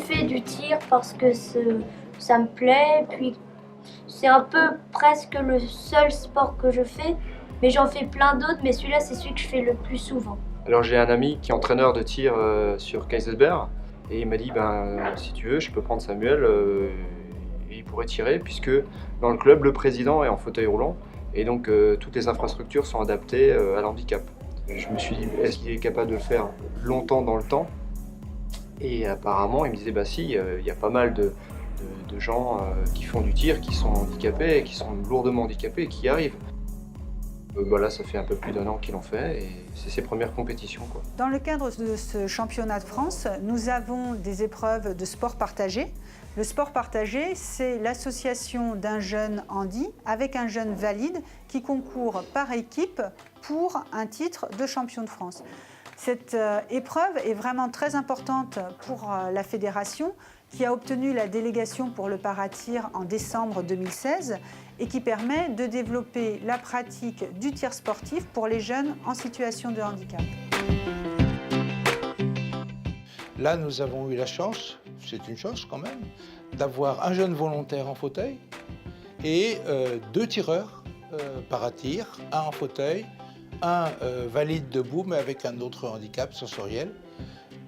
fait du tir parce que ça me plaît, puis c'est un peu presque le seul sport que je fais, mais j'en fais plein d'autres, mais celui-là c'est celui que je fais le plus souvent. Alors j'ai un ami qui est entraîneur de tir sur Kaysersberg et il m'a dit si tu veux je peux prendre Samuel et il pourrait tirer puisque dans le club le président est en fauteuil roulant et donc toutes les infrastructures sont adaptées à l'handicap. Je me suis dit est-ce qu'il est capable de le faire longtemps dans le temps et apparemment il me disait si, il y a pas mal de gens qui font du tir, qui sont handicapés, qui sont lourdement handicapés et qui y arrivent. Là, ça fait un peu plus d'1 an qu'il en fait et c'est ses premières compétitions, quoi. Dans le cadre de ce championnat de France, nous avons des épreuves de sport partagé. Le sport partagé, c'est l'association d'un jeune handi avec un jeune valide qui concourt par équipe pour un titre de champion de France. Cette épreuve est vraiment très importante pour la fédération qui a obtenu la délégation pour le paratir en décembre 2016 et qui permet de développer la pratique du tir sportif pour les jeunes en situation de handicap. Là, nous avons eu la chance, c'est une chance quand même, d'avoir un jeune volontaire en fauteuil et 2 tireurs paratir, un en fauteuil, un valide debout mais avec un autre handicap sensoriel.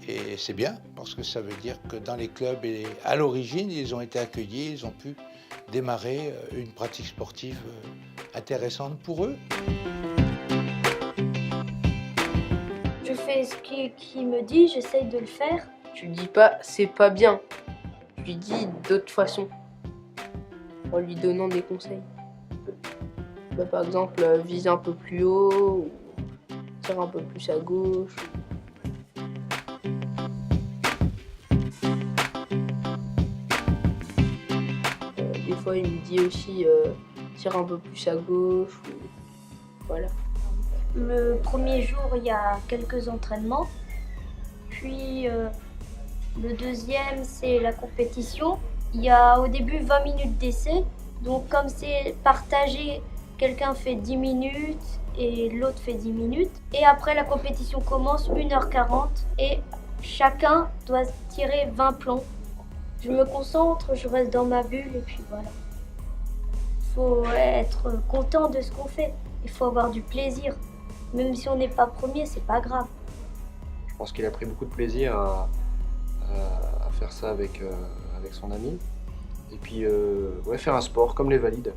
Et c'est bien parce que ça veut dire que dans les clubs et à l'origine, ils ont été accueillis, ils ont pu démarrer une pratique sportive intéressante pour eux. Je fais ce qu'il me dit, j'essaye de le faire. Je lui dis pas c'est pas bien, je lui dis d'autres façons, en lui donnant des conseils. Par exemple, vise un peu plus haut, ou tire un peu plus à gauche. Des fois, il me dit aussi tire un peu plus à gauche. Voilà. Le premier jour, il y a quelques entraînements. Puis le deuxième, c'est la compétition. Il y a au début 20 minutes d'essai. Donc comme c'est partagé, quelqu'un fait 10 minutes et l'autre fait 10 minutes. Et après, la compétition commence 1h40 et chacun doit tirer 20 plombs. Je me concentre, je reste dans ma bulle et puis voilà. Il faut être content de ce qu'on fait. Il faut avoir du plaisir. Même si on n'est pas premier, c'est pas grave. Je pense qu'il a pris beaucoup de plaisir à faire ça avec son ami. Et puis faire un sport comme les valides.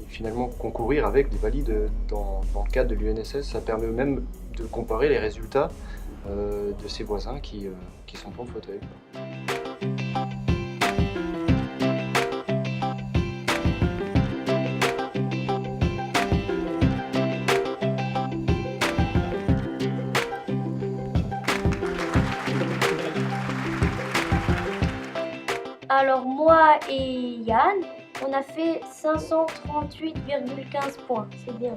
Et finalement concourir avec des valides dans le cadre de l'UNSS, ça permet même de comparer les résultats de ses voisins qui sont en fauteuil. Alors moi et Yann, on a fait 538,15 points, c'est bien.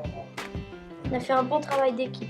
On a fait un bon travail d'équipe.